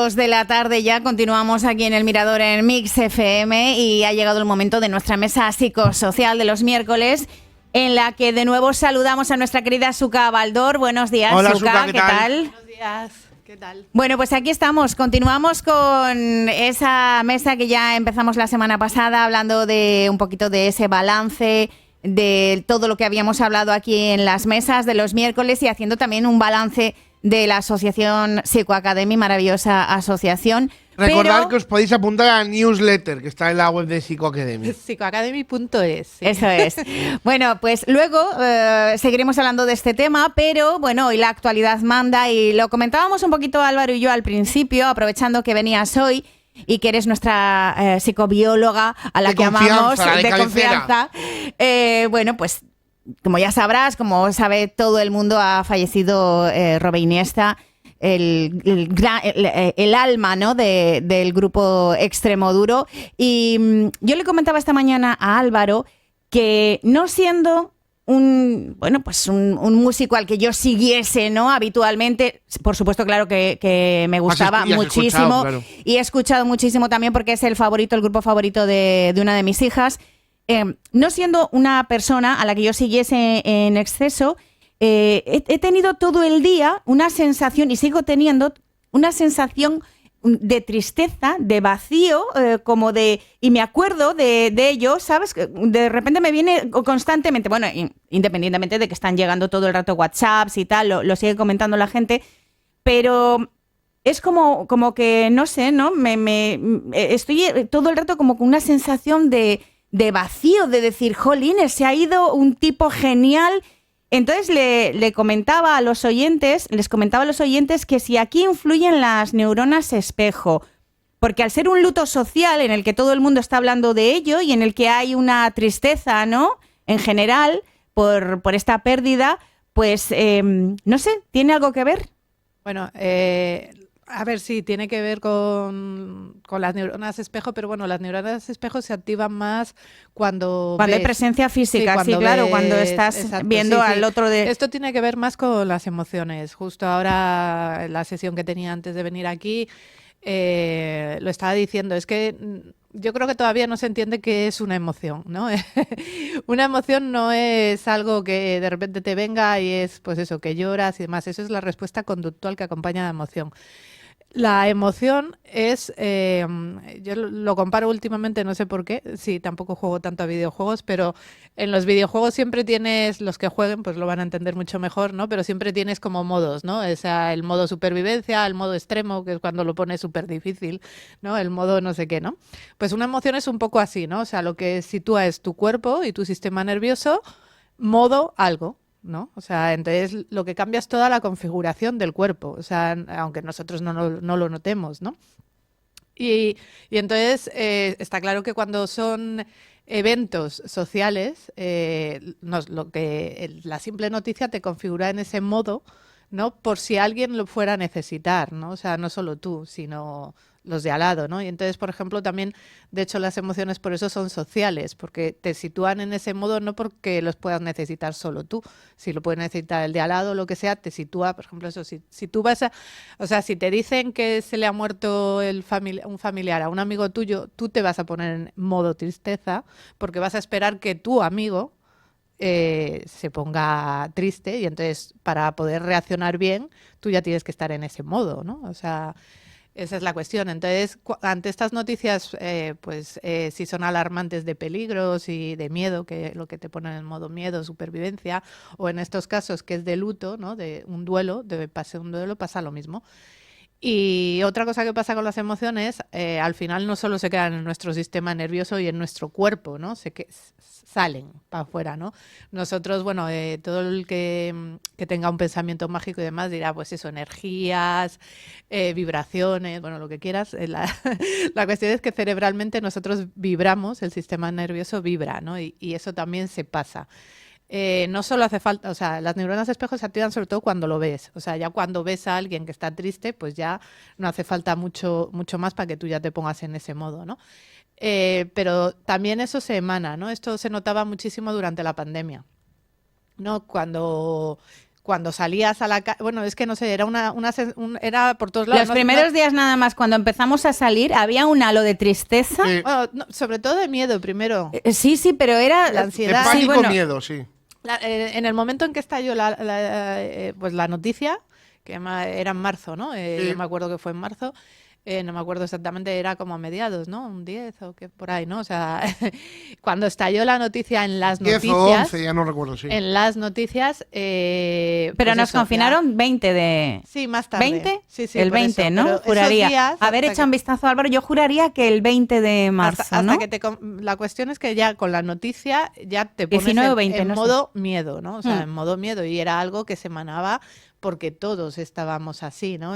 2 de la tarde ya, continuamos aquí en El Mirador en Mix FM y ha llegado el momento de nuestra mesa psicosocial de los miércoles, en la que de nuevo saludamos a nuestra querida Suka Baldor. Buenos días, Hola, Suka, ¿qué ¿qué tal? Buenos días, ¿qué tal? Bueno, pues aquí estamos, continuamos con esa mesa que ya empezamos la semana pasada, hablando de un poquito de ese balance, de todo lo que habíamos hablado aquí en las mesas de los miércoles y haciendo también un balance de la asociación Psicoacademy, maravillosa asociación. Recordad que os podéis apuntar a la newsletter que está en la web de Psicoacademy. Psicoacademy.es. Sí. Eso es. Bueno, pues luego seguiremos hablando de este tema, pero bueno, hoy la actualidad manda y lo comentábamos un poquito Álvaro y yo al principio, aprovechando que venías hoy y que eres nuestra psicobióloga a la que amamos, de confianza. Bueno, pues como ya sabrás, como sabe todo el mundo, ha fallecido Robe Iniesta, el alma, ¿no?, del grupo Extremoduro. Y yo le comentaba esta mañana a Álvaro que, no siendo un músico al que yo siguiese, ¿no?, habitualmente, por supuesto, claro que me gustaba muchísimo, claro. Y he escuchado muchísimo también porque es el grupo favorito de una de mis hijas. No siendo una persona a la que yo siguiese en exceso, he tenido todo el día una sensación, y sigo teniendo una sensación de tristeza, de vacío, y me acuerdo de ello, ¿sabes? De repente me viene constantemente, bueno, independientemente de que están llegando todo el rato WhatsApps y tal, lo sigue comentando la gente, pero es como que, no sé, ¿no? Estoy todo el rato como con una sensación de vacío, de decir, jolines, se ha ido un tipo genial. Entonces les comentaba a los oyentes que si aquí influyen las neuronas espejo, porque al ser un luto social en el que todo el mundo está hablando de ello y en el que hay una tristeza, ¿no?, en general, por esta pérdida, pues, no sé, ¿tiene algo que ver? Bueno, a ver, sí, tiene que ver con las neuronas espejo, pero bueno, las neuronas espejo se activan más cuando hay presencia física, sí, claro, cuando estás viendo al otro de... Esto tiene que ver más con las emociones. Justo ahora, en la sesión que tenía antes de venir aquí, lo estaba diciendo, es que yo creo que todavía no se entiende qué es una emoción, ¿no? Una emoción no es algo que de repente te venga y es, pues eso, que lloras y demás. Eso es la respuesta conductual que acompaña a la emoción. La emoción es, yo lo comparo últimamente, no sé por qué, sí, tampoco juego tanto a videojuegos, pero en los videojuegos siempre tienes, los que jueguen pues lo van a entender mucho mejor, ¿no? Pero siempre tienes como modos, ¿no? O sea, el modo supervivencia, el modo extremo, que es cuando lo pones súper difícil, ¿no? El modo no sé qué, ¿no? Pues una emoción es un poco así, ¿no? O sea, lo que sitúa es tu cuerpo y tu sistema nervioso, modo algo, ¿no? O sea, entonces lo que cambia es toda la configuración del cuerpo, o sea, aunque nosotros no lo notemos, ¿no? Y entonces está claro que cuando son eventos sociales, la simple noticia te configura en ese modo, ¿no? Por si alguien lo fuera a necesitar, ¿no? O sea, no solo tú, sino los de al lado, ¿no? Y entonces, por ejemplo, también, de hecho, las emociones por eso son sociales, porque te sitúan en ese modo no porque los puedas necesitar solo tú, si lo puede necesitar el de al lado o lo que sea, te sitúa, por ejemplo, eso, si tú vas a, o sea, si te dicen que se le ha muerto un familiar a un amigo tuyo, tú te vas a poner en modo tristeza, porque vas a esperar que tu amigo se ponga triste y entonces para poder reaccionar bien, tú ya tienes que estar en ese modo, ¿no? O sea, esa es la cuestión. Entonces, ante estas noticias, si son alarmantes de peligros y de miedo, que lo que te ponen en modo miedo, supervivencia, o en estos casos que es de luto, ¿no?, de un duelo, pasa lo mismo. Y otra cosa que pasa con las emociones, al final no solo se quedan en nuestro sistema nervioso y en nuestro cuerpo, ¿no? Salen para afuera, ¿no? Nosotros, bueno, todo el que tenga un pensamiento mágico y demás dirá, pues eso, energías, vibraciones, bueno, lo que quieras. La cuestión es que cerebralmente nosotros vibramos, el sistema nervioso vibra, ¿no? Y eso también se pasa. No solo hace falta, o sea, las neuronas espejo se activan sobre todo cuando lo ves. O sea, ya cuando ves a alguien que está triste, pues ya no hace falta mucho más para que tú ya te pongas en ese modo, ¿no? Pero también eso se emana, ¿no? Esto se notaba muchísimo durante la pandemia, ¿no? Cuando cuando salías a la calle, bueno, es que no sé, era era por todos lados. Los primeros días nada más, cuando empezamos a salir, había un halo de tristeza. Sí. Bueno, no, sobre todo de miedo primero. Sí, pero era La De ansiedad. Sí, pánico, bueno. miedo, sí. En el momento en que estalló pues la noticia, que era en marzo, ¿no? Sí. Yo me acuerdo que fue en marzo. No me acuerdo exactamente, era como a mediados, ¿no? Un 10 o qué por ahí, ¿no? O sea, cuando estalló la noticia en las 10 noticias. o 11, ya no recuerdo, sí. En las noticias. Pero Pues nos eso, confinaron 20 de... Sí, más tarde. ¿20? Sí, sí, el por 20, eso. ¿no? Pero esos Juraría. días, Haber hasta hecho un vistazo, Álvaro, yo juraría que el 20 de marzo, hasta ¿no? que la cuestión es que ya con la noticia ya te pones 19 o 20, en no sé. modo miedo, ¿no? O sea, Mm. en modo miedo. Y era algo que se emanaba porque todos estábamos así, ¿no?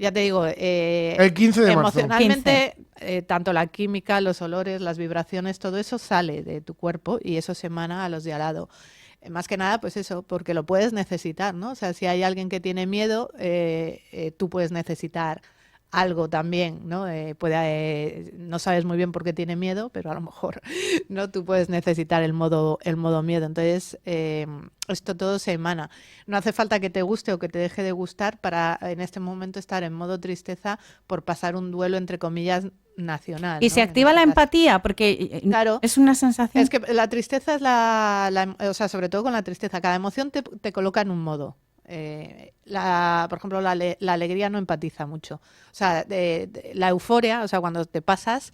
Ya te digo, El 15 de marzo. emocionalmente, tanto la química, los olores, las vibraciones, todo eso sale de tu cuerpo y eso se emana a los de al lado. Más que nada, pues eso, porque lo puedes necesitar, ¿no? O sea, si hay alguien que tiene miedo, tú puedes necesitar algo también, ¿no? No sabes muy bien por qué tiene miedo, pero a lo mejor no tú puedes necesitar el modo miedo. Entonces, esto todo se emana. No hace falta que te guste o que te deje de gustar para en este momento estar en modo tristeza por pasar un duelo, entre comillas, nacional. Y ¿no? se En activa este la caso. empatía, porque Claro. es una sensación... Es que la tristeza es o sea, sobre todo con la tristeza, cada emoción te coloca en un modo. Por ejemplo, la alegría no empatiza mucho. O sea, la euforia, o sea, cuando te pasas,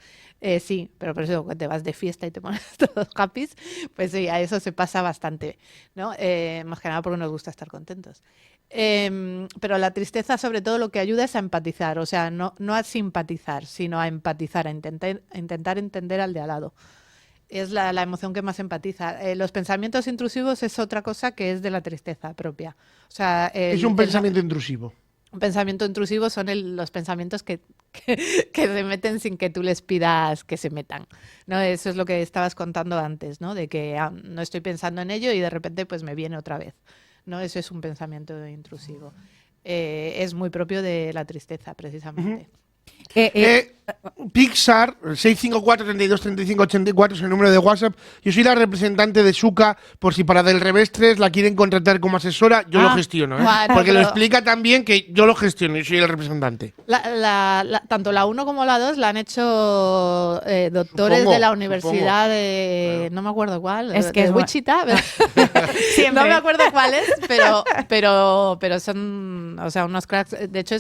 sí, pero por eso que te vas de fiesta y te pones todos happy, pues sí, a eso se pasa bastante, ¿no? Más que nada porque nos gusta estar contentos. Pero la tristeza, sobre todo, lo que ayuda es a empatizar, o sea, no a simpatizar, sino a empatizar, a intentar entender al de al lado. Es la emoción que más empatiza. Los pensamientos intrusivos es otra cosa que es de la tristeza propia. O sea, Es un pensamiento intrusivo. un pensamiento intrusivo son los pensamientos que se meten sin que tú les pidas que se metan, ¿no? Eso es lo que estabas contando antes, ¿no? De que no estoy pensando en ello y de repente pues me viene otra vez, ¿no? Eso es un pensamiento intrusivo. Es muy propio de la tristeza, precisamente. Pixar, 654-32-35-84 es el número de WhatsApp. Yo soy la representante de Suka, por si para Del Revestres la quieren contratar como asesora, yo lo gestiono, ¿eh? Bueno, Porque lo pero- explica también que yo lo gestiono y soy el representante. Tanto la 1 como la 2 la han hecho doctores Supongo, de la universidad de... Claro. No me acuerdo cuál. Es que de es Wichita. Siempre. No me acuerdo cuál es, pero son, o sea, unos cracks. De hecho,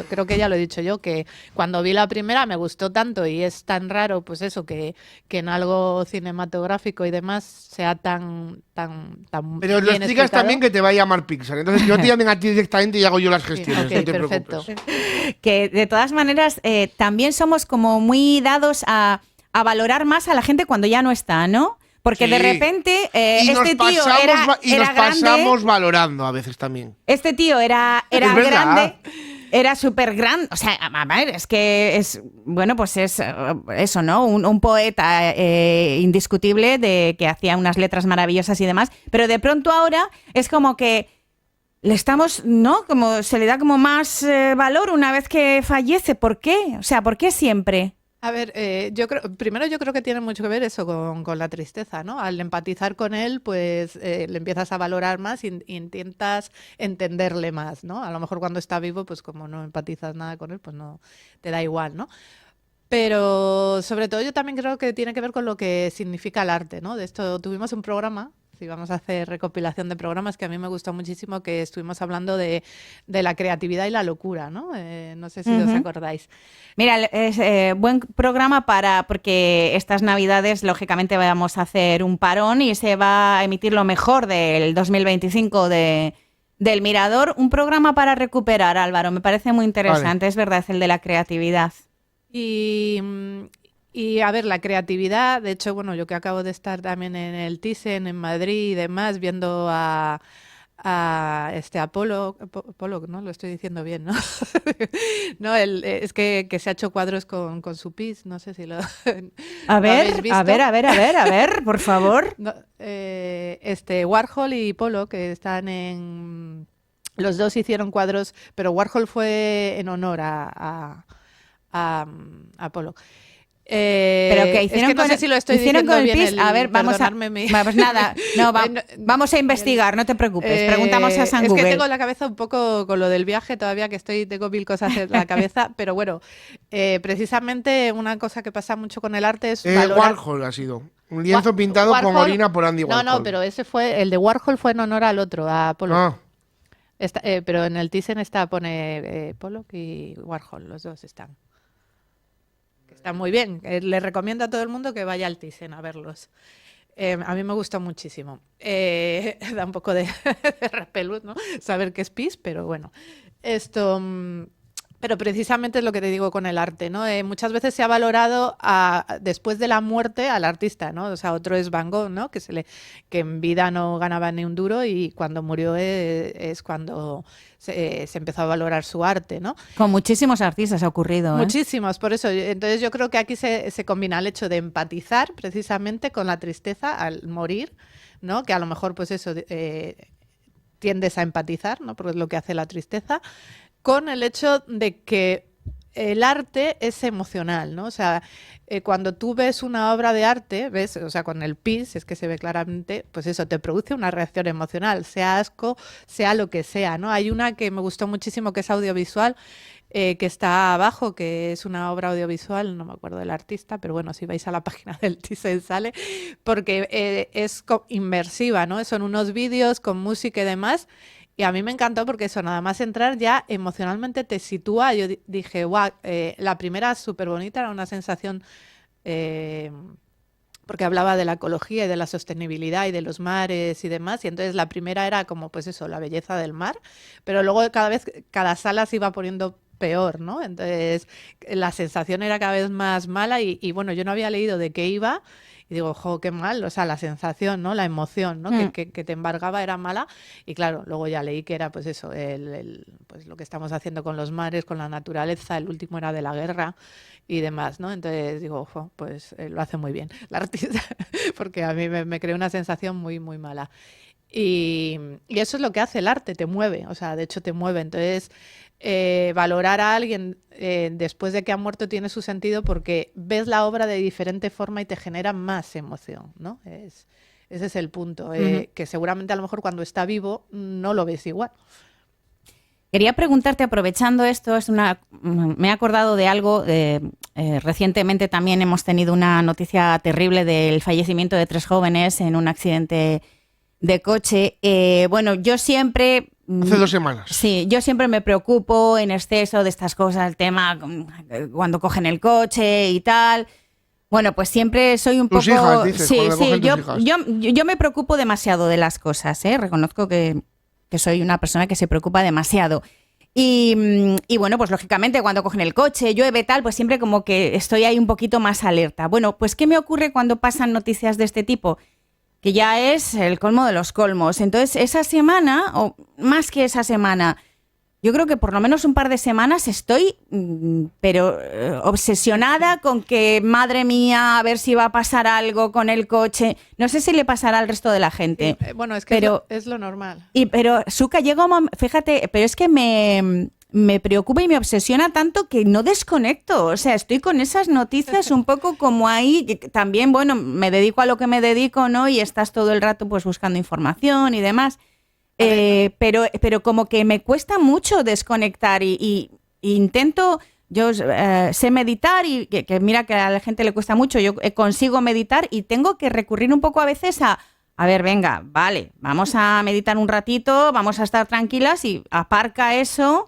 creo que ya lo he dicho yo, que cuando vi la primera me gustó tanto y es tan raro, pues eso, que en algo cinematográfico y demás sea tan Pero lo bien explicas explicado. también que te va a llamar Pixar. Entonces yo te llamen a ti directamente y hago yo las Sí, gestiones, ok, no te perfecto. preocupes. Que de todas maneras también somos como muy dados a valorar más a la gente cuando ya no está, ¿no? Porque Sí. de repente Y este tío era grande, pasamos valorando a veces también. este tío era Es verdad. grande, era súper grande, o sea, a ver, es que es, bueno, pues es eso, ¿no? Un poeta indiscutible de que hacía unas letras maravillosas y demás, pero de pronto ahora es como que le estamos, ¿no? Como se le da como más valor una vez que fallece. ¿Por qué? O sea, ¿por qué siempre? A ver, yo creo que tiene mucho que ver eso con la tristeza, ¿no? Al empatizar con él, pues le empiezas a valorar más y intentas entenderle más, ¿no? A lo mejor cuando está vivo, pues como no empatizas nada con él, pues no te da igual, ¿no? Pero sobre todo yo también creo que tiene que ver con lo que significa el arte, ¿no? De esto tuvimos un programa, si vamos a hacer recopilación de programas, que a mí me gustó muchísimo, que estuvimos hablando de la creatividad y la locura, ¿no? No sé si os Ujú. acordáis. Mira, es buen programa porque estas Navidades, lógicamente, vamos a hacer un parón y se va a emitir lo mejor del 2025 del Mirador. Un programa para recuperar, Álvaro, me parece muy interesante, es verdad, el de la creatividad. Y a ver, la creatividad, de hecho, bueno, yo que acabo de estar también en el Thyssen, en Madrid y demás, viendo a Apolo, ¿no? Lo estoy diciendo bien, ¿no? No, es que se ha hecho cuadros con su pis, no sé si lo, A ¿lo ver, habéis visto? a ver, por favor. No, Warhol y Polo, que están los dos hicieron cuadros, pero Warhol fue en honor a Polo. Pero que hicieron es que no sé si lo estoy hicieron diciendo con el bien. PIS. A ver, vamos nada. No, vamos a investigar, no te preocupes. Preguntamos a San es Google. que tengo la cabeza un poco con lo del viaje todavía, que tengo mil cosas en la cabeza. Pero bueno, precisamente una cosa que pasa mucho con el arte es valorar... Warhol ha sido. Un lienzo pintado con orina por Andy Warhol. No, pero el de Warhol fue en honor al otro, a Pollock. Pero en el Thyssen pone Pollock y Warhol, los dos están. Está muy bien. Le recomiendo a todo el mundo que vaya al Thyssen a verlos. A mí me gustó muchísimo. Da un poco de repelús, ¿no? Saber qué es PIS, pero bueno. Pero precisamente es lo que te digo con el arte, ¿no? Muchas veces se ha valorado después de la muerte al artista, ¿no? O sea, otro es Van Gogh, ¿no? Que en vida no ganaba ni un duro y cuando murió es cuando se empezó a valorar su arte, ¿no? Con muchísimos artistas ha ocurrido. Muchísimos, por eso. Entonces yo creo que aquí se combina el hecho de empatizar precisamente con la tristeza al morir, ¿no? Que a lo mejor, pues eso, tiendes a empatizar, ¿no? Porque es lo que hace la tristeza, con el hecho de que el arte es emocional, ¿no? O sea, cuando tú ves una obra de arte, ves, o sea, con el PIS, es que se ve claramente, pues eso, te produce una reacción emocional, sea asco, sea lo que sea, ¿no? Hay una que me gustó muchísimo que es audiovisual, que está abajo, que es una obra audiovisual, no me acuerdo del artista, pero bueno, si vais a la página del Thyssen sale, porque es inmersiva, ¿no? Son unos vídeos con música y demás. Y a mí me encantó porque eso, nada más entrar ya emocionalmente te sitúa. Yo dije, guau, la primera súper bonita, era una sensación, porque hablaba de la ecología y de la sostenibilidad y de los mares y demás. Y entonces la primera era como, pues eso, la belleza del mar. Pero luego cada sala se iba poniendo peor, ¿no? Entonces la sensación era cada vez más mala y bueno, yo no había leído de qué iba. Y digo, jo, qué mal, o sea, la sensación, ¿no? La emoción, ¿no? Que te embargaba era mala. Y claro, luego ya leí que era, pues eso, pues lo que estamos haciendo con los mares, con la naturaleza. El último era de la guerra y demás, ¿no? Entonces digo, jo, pues lo hace muy bien la artista, porque a mí me creó una sensación muy, muy mala. Y eso es lo que hace el arte, te mueve, o sea, de hecho te mueve. Entonces, valorar a alguien después de que ha muerto tiene su sentido porque ves la obra de diferente forma y te genera más emoción, ¿no? Ese es el punto, que seguramente a lo mejor cuando está vivo no lo ves igual. Quería preguntarte, aprovechando esto, me he acordado de algo, recientemente también hemos tenido una noticia terrible del fallecimiento de 3 jóvenes en un accidente de coche. Bueno, yo siempre... Hace 2 semanas. Sí, yo siempre me preocupo en exceso de estas cosas, el tema cuando cogen el coche y tal. Bueno, pues siempre soy un tus poco... Hijas, dices, sí, hijas. Yo me preocupo demasiado de las cosas, ¿eh? Reconozco que soy una persona que se preocupa demasiado. Y bueno, pues lógicamente cuando cogen el coche, llueve, tal, pues siempre como que estoy ahí un poquito más alerta. Bueno, pues ¿qué me ocurre cuando pasan noticias de este tipo? Que ya es el colmo de los colmos. Entonces, esa semana, o más que esa semana, yo creo que por lo menos un par de semanas estoy, pero obsesionada con que, madre mía, a ver si va a pasar algo con el coche. No sé si le pasará al resto de la gente. Bueno, es que es lo normal. Pero, Suka, llega un momento, fíjate, pero es que me preocupa y me obsesiona tanto que no desconecto. O sea, estoy con esas noticias un poco como ahí. Que también, bueno, me dedico a lo que me dedico, ¿no? Y estás todo el rato pues buscando información y demás. Pero como que me cuesta mucho desconectar y intento, yo sé meditar y que mira que a la gente le cuesta mucho, yo consigo meditar y tengo que recurrir un poco a veces a ver, venga, vale, vamos a meditar un ratito, vamos a estar tranquilas y aparca eso,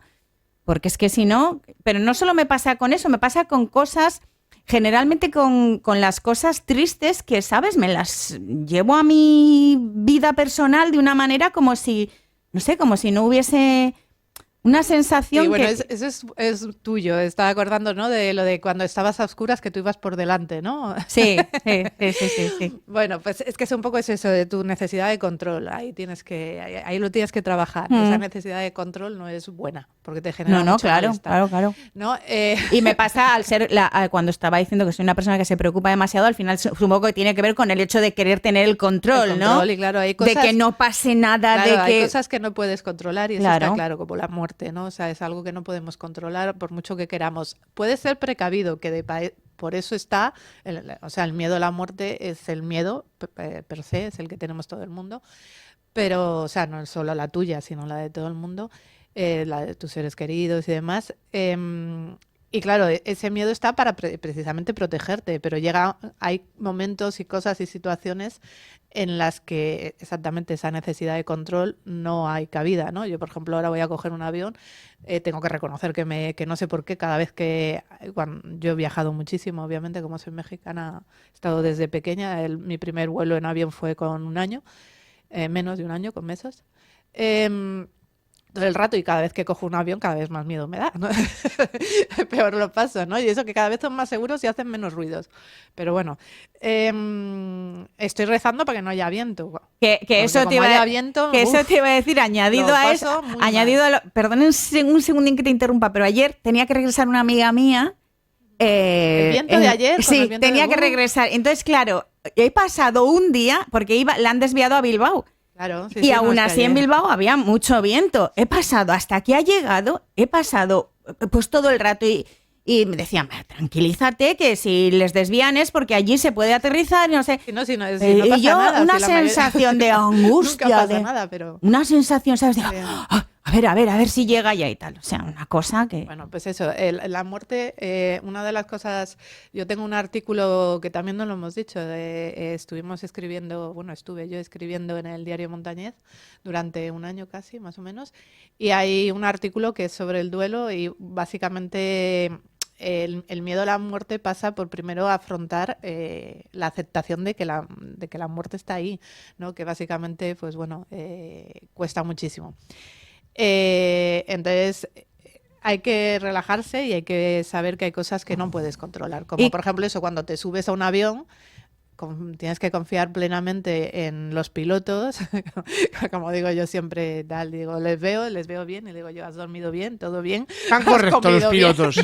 porque es que si no, pero no solo me pasa con eso, me pasa con cosas, generalmente con las cosas tristes que, ¿sabes? Me las llevo a mi vida personal de una manera como si, no sé, como si no hubiese una sensación y bueno, que... eso es tuyo. Estaba acordando, ¿no? De lo de cuando estabas a oscuras que tú ibas por delante, ¿no? Sí. Bueno, pues es que es un poco eso de tu necesidad de control. Ahí lo tienes que trabajar. Esa necesidad de control no es buena porque te genera mucho malestar. Claro. ¿No? Y me pasa al ser cuando estaba diciendo que soy una persona que se preocupa demasiado, al final supongo que tiene que ver con el hecho de querer tener el control, ¿no? Y claro, hay cosas, de que no pase nada, claro, de que hay cosas que no puedes controlar y eso está claro, como la muerte, ¿no? O sea, es algo que no podemos controlar por mucho que queramos. Puedes ser precavido, que Por eso está, o sea, el miedo a la muerte es el miedo per se, es el que tenemos todo el mundo, pero, o sea, no es solo la tuya, sino la de todo el mundo, la de tus seres queridos y demás. Y claro, ese miedo está para precisamente protegerte, pero hay momentos y cosas y situaciones en las que exactamente esa necesidad de control no hay cabida, ¿no? Yo, por ejemplo, ahora voy a coger un avión, tengo que reconocer que no sé por qué, cada vez yo he viajado muchísimo, obviamente, como soy mexicana, he estado desde pequeña, mi primer vuelo en avión fue con un año, menos de un año, con meses. Todo el rato, y cada vez que cojo un avión cada vez más miedo me da, ¿no? Peor lo paso, ¿no? Y eso que cada vez son más seguros y hacen menos ruidos. Pero bueno, estoy rezando para que no haya viento. Que eso te iba a decir, añadido a eso, perdonen un segundín que te interrumpa, pero ayer tenía que regresar una amiga mía. ¿El viento de ayer? Sí, tenía que regresar. Entonces, claro, he pasado un día, porque la han desviado a Bilbao. Claro, y aún así en Bilbao había mucho viento. He pasado, hasta que ha llegado, pues todo el rato y me decían, tranquilízate, que si les desvían es porque allí se puede aterrizar y no sé. Si no pasa y yo nada, una sensación de angustia. Nunca pasa nada, pero... Una sensación, ¿sabes? De, a ver si llega ya y tal. O sea, una cosa que... Bueno, pues eso, la muerte, una de las cosas... Yo tengo un artículo que también no lo hemos dicho, estuve yo escribiendo en el diario Montañés durante un año casi, más o menos, y hay un artículo que es sobre el duelo y básicamente... El miedo a la muerte pasa por primero afrontar la aceptación de que la muerte está ahí, ¿no? Que básicamente, pues bueno, cuesta muchísimo. Entonces hay que relajarse y hay que saber que hay cosas que no puedes controlar, como por ejemplo eso, cuando te subes a un avión, tienes que confiar plenamente en los pilotos, como digo yo siempre, digo, les veo bien, y digo yo, ¿has dormido bien? ¿Todo bien? Están correctos los pilotos.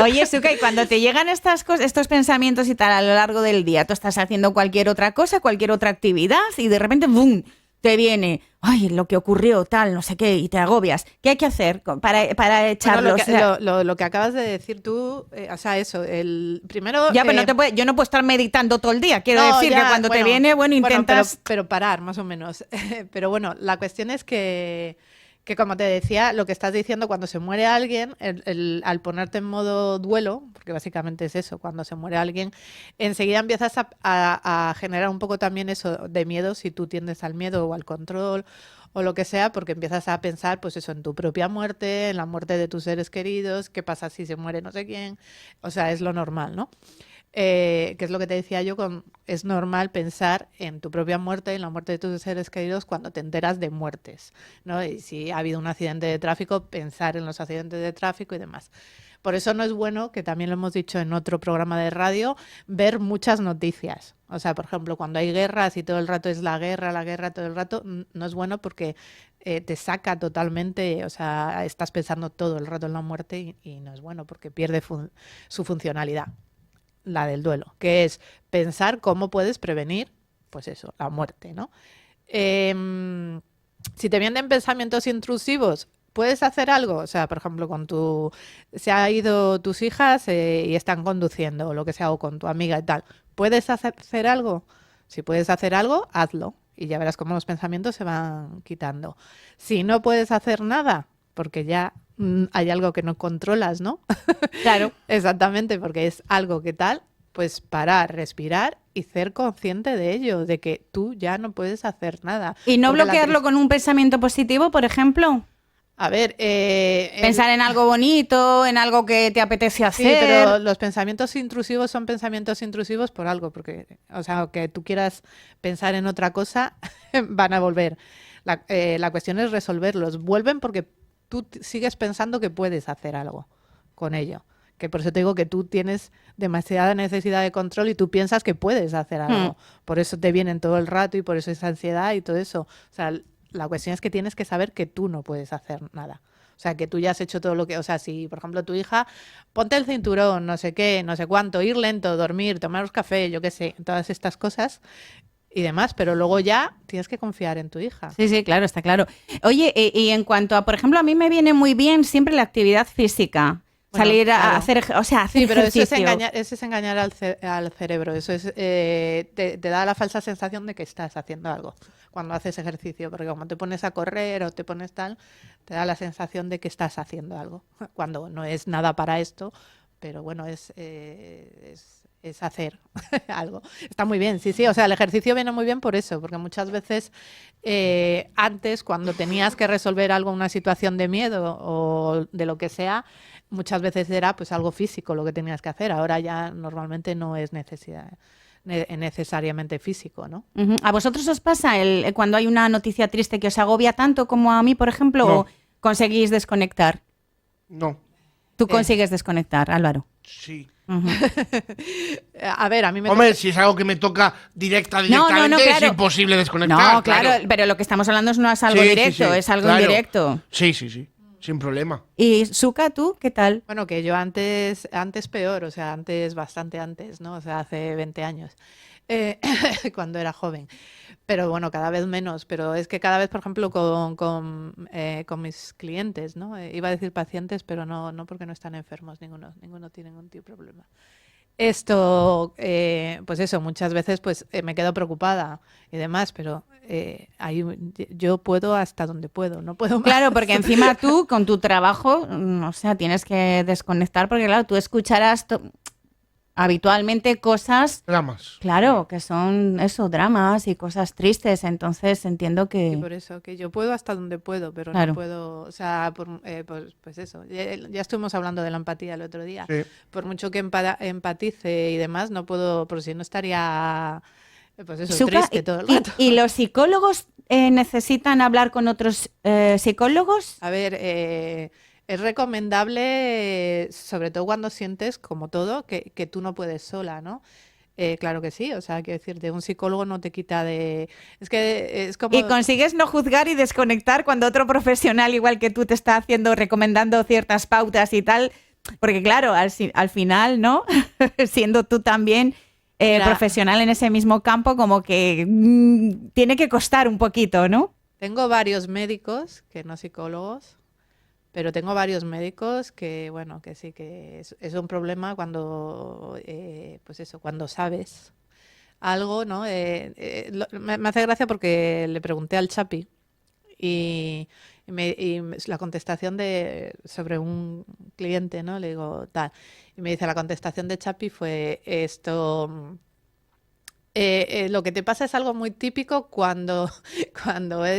Oye, Suka, y cuando te llegan estas cosas, estos pensamientos y tal a lo largo del día, tú estás haciendo cualquier otra cosa, cualquier otra actividad, y de repente, ¡bum!, te viene, ay, lo que ocurrió, tal, no sé qué, y te agobias. ¿Qué hay que hacer para echarlos? Bueno, lo que acabas de decir tú, o sea, eso, el primero... Ya, pero yo no puedo estar meditando todo el día. Quiero decir que cuando te viene, intentas... Pero parar, más o menos. Pero bueno, la cuestión es que como te decía, lo que estás diciendo, cuando se muere alguien, al ponerte en modo duelo, porque básicamente es eso, cuando se muere alguien, enseguida empiezas a generar un poco también eso de miedo, si tú tiendes al miedo o al control o lo que sea, porque empiezas a pensar, pues eso, en tu propia muerte, en la muerte de tus seres queridos, qué pasa si se muere no sé quién, o sea, es lo normal, ¿no? Que es lo que te decía yo, es normal pensar en tu propia muerte, en la muerte de tus seres queridos cuando te enteras de muertes, ¿no? Y si ha habido un accidente de tráfico, pensar en los accidentes de tráfico y demás. Por eso no es bueno, que también lo hemos dicho en otro programa de radio, ver muchas noticias. O sea, por ejemplo, cuando hay guerras y todo el rato es la guerra todo el rato, no es bueno porque te saca totalmente, o sea, estás pensando todo el rato en la muerte y no es bueno porque pierde su funcionalidad. La del duelo, que es pensar cómo puedes prevenir, pues eso, la muerte, ¿no? Si te vienen pensamientos intrusivos, ¿puedes hacer algo? O sea, por ejemplo, se han ido tus hijas y están conduciendo o lo que sea, o con tu amiga y tal. ¿Puedes hacer algo? Si puedes hacer algo, hazlo y ya verás cómo los pensamientos se van quitando. Si no puedes hacer nada, porque ya hay algo que no controlas, ¿no? Claro. Exactamente, porque es algo que tal, pues parar, respirar y ser consciente de ello, de que tú ya no puedes hacer nada. ¿Y no bloquearlo con un pensamiento positivo, por ejemplo? A ver... pensar en algo bonito, en algo que te apetece hacer. Sí, pero los pensamientos intrusivos son pensamientos intrusivos por algo, porque, o sea, que tú quieras pensar en otra cosa, van a volver. La cuestión es resolverlos. Vuelven porque tú sigues pensando que puedes hacer algo con ello. Que por eso te digo que tú tienes demasiada necesidad de control y tú piensas que puedes hacer algo. Por eso te vienen todo el rato y por eso esa ansiedad y todo eso. O sea, la cuestión es que tienes que saber que tú no puedes hacer nada. O sea, que tú ya has hecho todo lo que... O sea, si, por ejemplo, tu hija, ponte el cinturón, no sé qué, no sé cuánto, ir lento, dormir, tomaros café, yo qué sé, todas estas cosas... y demás, pero luego ya tienes que confiar en tu hija. Sí, claro, está claro. Oye, y en cuanto a, por ejemplo, a mí me viene muy bien siempre la actividad física. salir a claro. hacer, o sea, hacer Sí, pero ejercicio. eso es engañar al cerebro. Eso es te da la falsa sensación de que estás haciendo algo cuando haces ejercicio, porque como te pones a correr o te pones tal, te da la sensación de que estás haciendo algo, cuando no es nada para esto, pero bueno, es hacer algo. Está muy bien, sí, o sea, el ejercicio viene muy bien por eso, porque muchas veces antes, cuando tenías que resolver algo, una situación de miedo o de lo que sea, muchas veces era pues algo físico lo que tenías que hacer. Ahora ya normalmente no es necesariamente físico, ¿no? Ujú. ¿A vosotros os pasa cuando hay una noticia triste que os agobia tanto como a mí, por ejemplo, No. o conseguís desconectar? No. ¿Tú consigues desconectar, Álvaro? Sí. Ujú. A ver, a mí me Hombre, si es algo que me toca directamente, claro. es imposible desconectar. No, claro, pero lo que estamos hablando no es algo Sí, sí, directo, sí, es algo claro. indirecto. Sí, sin problema. Y Suka, ¿tú qué tal? Bueno, que yo antes peor, o sea, bastante antes, ¿no? O sea, hace 20 años, cuando era joven. Pero bueno, cada vez menos. Pero es que cada vez, por ejemplo, con mis clientes, ¿no? Iba a decir pacientes, pero no porque no están enfermos, ninguno tiene ningún tipo de problema. Esto, pues eso, muchas veces pues me quedo preocupada y demás, pero yo puedo hasta donde puedo, no puedo más. Claro, porque encima tú, con tu trabajo, o sea, tienes que desconectar, porque claro, tú escucharás habitualmente cosas, Dramas. claro, que son eso, dramas y cosas tristes, entonces entiendo Y que... por eso, que yo puedo hasta donde puedo, pero Claro. no puedo, o sea, pues eso, ya estuvimos hablando de la empatía el otro día. Sí. Por mucho que empatice y demás, no puedo, por si no estaría, pues eso, Suka, triste todo el rato. ¿Y los psicólogos necesitan hablar con otros psicólogos? A ver, es recomendable, sobre todo cuando sientes, como todo, que tú no puedes sola, ¿no? Claro que sí, o sea, quiero decirte, un psicólogo no te quita de... Es que es como... Y consigues no juzgar y desconectar cuando otro profesional, igual que tú, te está recomendando ciertas pautas y tal. Porque claro, al final, ¿no? Siendo tú también profesional en ese mismo campo, como que tiene que costar un poquito, ¿no? Tengo varios médicos, que no psicólogos, pero tengo varios médicos que, bueno, que sí, que es un problema cuando, pues eso, cuando sabes algo, ¿no? Me hace gracia porque le pregunté al Chapi y la contestación sobre un cliente, ¿no? Le digo, tal. Y me dice, la contestación de Chapi fue esto... lo que te pasa es algo muy típico cuando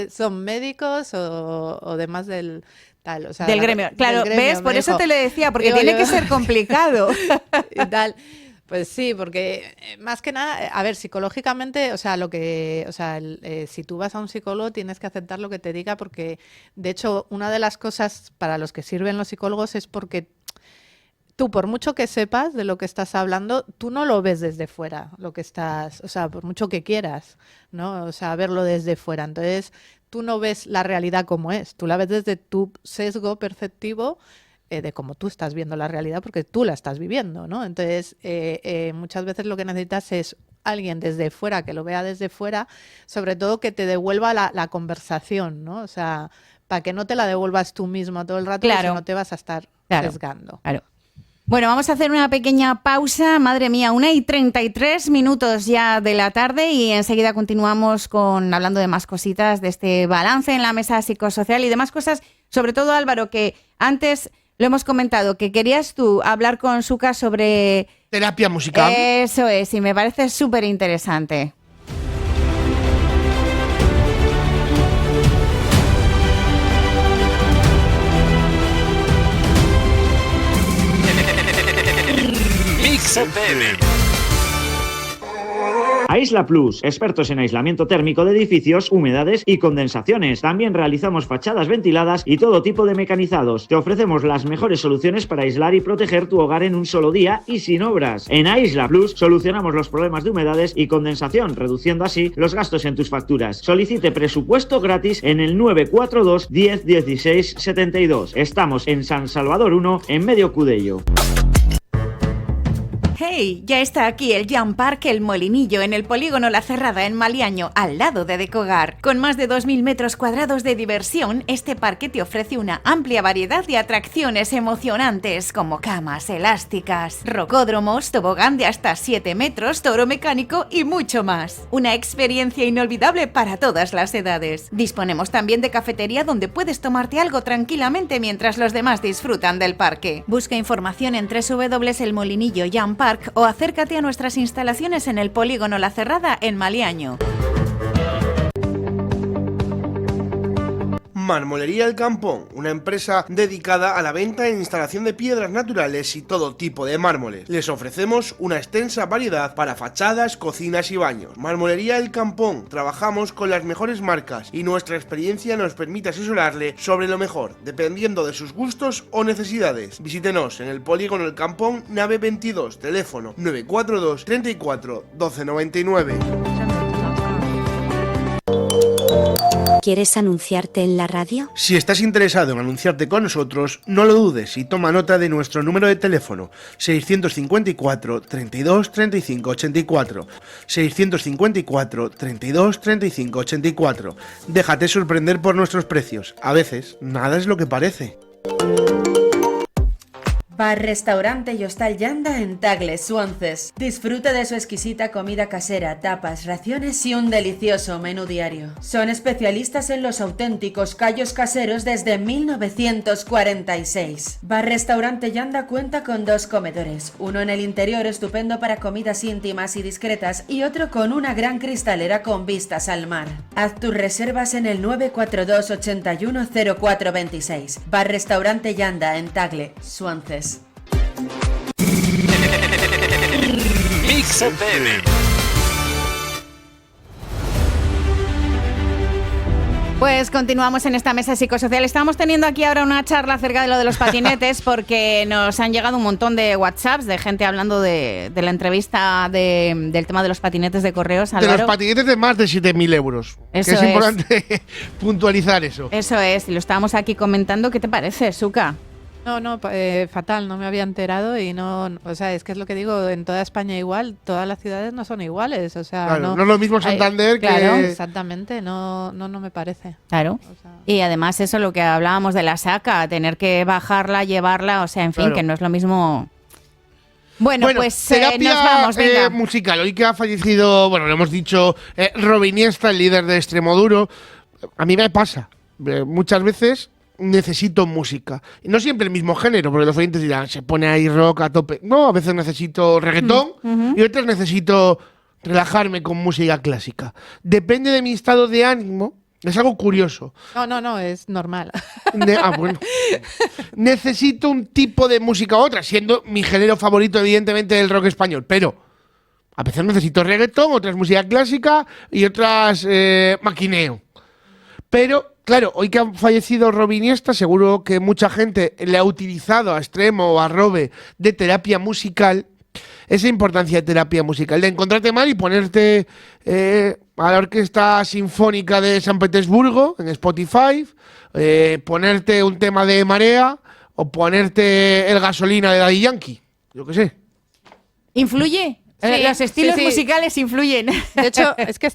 son médicos o demás del tal, o sea, del gremio. Claro, del gremio, ¿ves? Por eso te lo decía, porque digo, tiene que ser complicado. y tal. Pues sí, porque más que nada, a ver, psicológicamente, o sea, si tú vas a un psicólogo tienes que aceptar lo que te diga, porque de hecho una de las cosas para los que sirven los psicólogos es porque tú, por mucho que sepas de lo que estás hablando, tú no lo ves desde fuera, lo que estás, o sea, por mucho que quieras, ¿no? O sea, verlo desde fuera. Entonces, tú no ves la realidad como es, tú la ves desde tu sesgo perceptivo de cómo tú estás viendo la realidad, porque tú la estás viviendo, ¿no? Entonces, muchas veces lo que necesitas es alguien desde fuera, que lo vea desde fuera, sobre todo que te devuelva la conversación, ¿no? O sea, para que no te la devuelvas tú mismo todo el rato, Claro. si no te vas a estar Claro. sesgando. Claro. Bueno, vamos a hacer una pequeña pausa. Madre mía, 1:33 ya de la tarde y enseguida continuamos hablando de más cositas, de este balance en la mesa psicosocial y demás cosas. Sobre todo, Álvaro, que antes lo hemos comentado, que querías tú hablar con Suka sobre... Terapia musical. Eso es, y me parece súper interesante. Mix FM. Aisla Plus, expertos en aislamiento térmico de edificios, humedades y condensaciones. También realizamos fachadas ventiladas y todo tipo de mecanizados. Te ofrecemos las mejores soluciones para aislar y proteger tu hogar en un solo día y sin obras. En Aisla Plus solucionamos los problemas de humedades y condensación, reduciendo así los gastos en tus facturas. Solicite presupuesto gratis en el 942 10 16 72. Estamos en San Salvador 1, en Medio Cudello. ¡Hey! Ya está aquí el Jam Park El Molinillo en el polígono La Cerrada en Maliaño, al lado de Decogar. Con más de 2.000 metros cuadrados de diversión, este parque te ofrece una amplia variedad de atracciones emocionantes como camas elásticas, rocódromos, tobogán de hasta 7 metros, toro mecánico y mucho más. Una experiencia inolvidable para todas las edades. Disponemos también de cafetería donde puedes tomarte algo tranquilamente mientras los demás disfrutan del parque. Busca información en www.elmolinillo Jam Park o acércate a nuestras instalaciones en el polígono La Cerrada en Maliaño. Marmolería El Campón, una empresa dedicada a la venta e instalación de piedras naturales y todo tipo de mármoles. Les ofrecemos una extensa variedad para fachadas, cocinas y baños. Marmolería El Campón, trabajamos con las mejores marcas y nuestra experiencia nos permite asesorarle sobre lo mejor, dependiendo de sus gustos o necesidades. Visítenos en el polígono El Campón, nave 22, teléfono 942 34 12 99. ¿Quieres anunciarte en la radio? Si estás interesado en anunciarte con nosotros, no lo dudes y toma nota de nuestro número de teléfono 654 32 35 84 654 32 35 84. Déjate sorprender por nuestros precios. A veces, nada es lo que parece. Bar, restaurante y hostal Yanda en Tagle, Suances. Disfruta de su exquisita comida casera, tapas, raciones y un delicioso menú diario. Son especialistas en los auténticos callos caseros desde 1946. Bar, restaurante Yanda cuenta con 2 comedores, uno en el interior estupendo para comidas íntimas y discretas y otro con una gran cristalera con vistas al mar. Haz tus reservas en el 942 81 0426. Bar, restaurante Yanda en Tagle, Suances. Mix FM. Pues continuamos en esta mesa psicosocial. Estamos teniendo aquí ahora una charla acerca de lo de los patinetes porque nos han llegado un montón de WhatsApps de gente hablando de la entrevista del tema de los patinetes de correos. Álvaro. De los patinetes de más de 7.000 euros. Eso que es es importante puntualizar eso. Eso es, y lo estábamos aquí comentando. ¿Qué te parece, Suka? No, fatal, no me había enterado y no, o sea, es que es lo que digo, en toda España igual, todas las ciudades no son iguales, o sea, Claro, no es lo mismo Santander que... Claro, exactamente, no me parece. Claro. O sea, Y además eso, lo que hablábamos de la saca, tener que bajarla, llevarla, o sea, en fin, Claro. que no es lo mismo. Bueno, pues terapia nos vamos, venga. musical. Hoy que ha fallecido, bueno, lo hemos dicho, Robin Iniesta, el líder de Extremoduro. A mí me pasa, muchas veces necesito música. Y no siempre el mismo género, porque los oyentes dirán, se pone ahí rock a tope. No, a veces necesito reggaetón y otras necesito relajarme con música clásica. Depende de mi estado de ánimo. Es algo curioso. no, es normal. Bueno. Necesito un tipo de música u otra, siendo mi género favorito, evidentemente, el rock español. Pero a veces necesito reggaetón, otras música clásica y otras maquineo. Pero, claro, hoy que ha fallecido Robin Iniesta, seguro que mucha gente le ha utilizado a Extremo o a Robe de terapia musical. Esa importancia de terapia musical, de encontrarte mal y ponerte a la Orquesta Sinfónica de San Petersburgo en Spotify, ponerte un tema de Marea o ponerte el Gasolina de Daddy Yankee, yo qué sé. ¿Influye? Sí, Los estilos sí. musicales influyen. De hecho, es que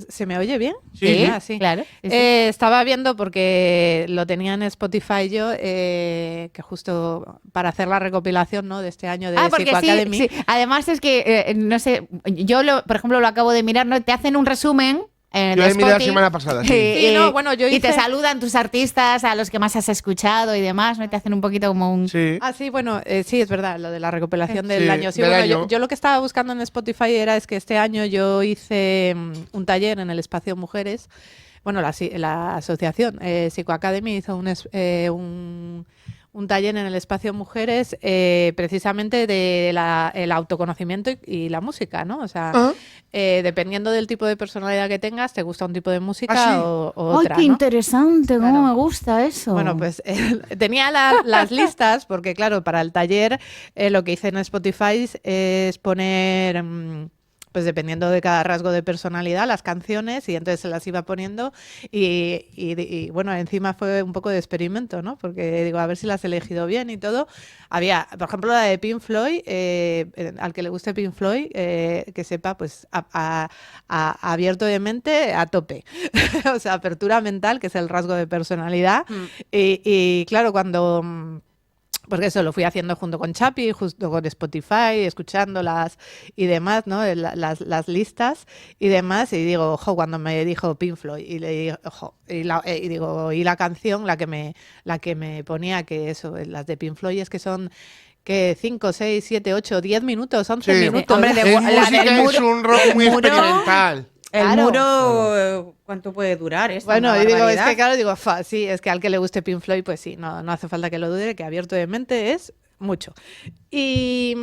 ¿se me oye bien? Sí. Sí. Claro. Sí, sí. Estaba viendo porque lo tenía en Spotify yo, que justo para hacer la recopilación, ¿no?, de este año de Porque Psycho Academy. sí. Además es que, no sé, yo, por ejemplo, lo acabo de mirar, ¿no? Te hacen un resumen. Yo he mirado la semana pasada. Sí. Sí, no, bueno, yo Y te hice- saludan tus artistas, a los que más has escuchado y demás, ¿no? Y te hacen un poquito como un... Sí. Ah, sí, bueno, sí, es verdad, lo de la recopilación del Sí, año. Sí, del bueno, año. Yo lo que estaba buscando en Spotify es que este año yo hice un taller en el Espacio Mujeres. Bueno, la asociación Psycho Academy hizo un taller en el Espacio Mujeres precisamente de el autoconocimiento y la música, ¿no? O sea, Ajá. dependiendo del tipo de personalidad que tengas, te gusta un tipo de música ¿Ah, sí? o ¡Ay, otra, qué ¿no? interesante! ¿Cómo Claro. me gusta eso? Bueno, pues tenía las listas porque, claro, para el taller lo que hice en Spotify es poner pues dependiendo de cada rasgo de personalidad, las canciones, y entonces se las iba poniendo y bueno, encima fue un poco de experimento, ¿no? Porque digo, a ver si las he elegido bien y todo. Había, por ejemplo, la de Pink Floyd, al que le guste Pink Floyd, que sepa, pues abierto de mente a tope. O sea, apertura mental, que es el rasgo de personalidad. Y claro, cuando... Porque eso lo fui haciendo junto con Chapi, junto con Spotify, escuchándolas y demás, ¿no? Las listas y demás. Y digo, ojo, cuando me dijo Pink Floyd, y le digo, ojo, y digo, y la canción, la que me ponía, que eso, las de Pink Floyd es que son que 5, 6, 7, 8, 10 minutos, 11 minutos. Hombre, Es música, es un rock muy experimental. El Claro. muro, ¿cuánto puede durar esto? Bueno, Una y digo, es barbaridad. que claro, digo, sí, es que al que le guste Pink Floyd, pues sí, no hace falta que lo dude, que abierto de mente es mucho. Y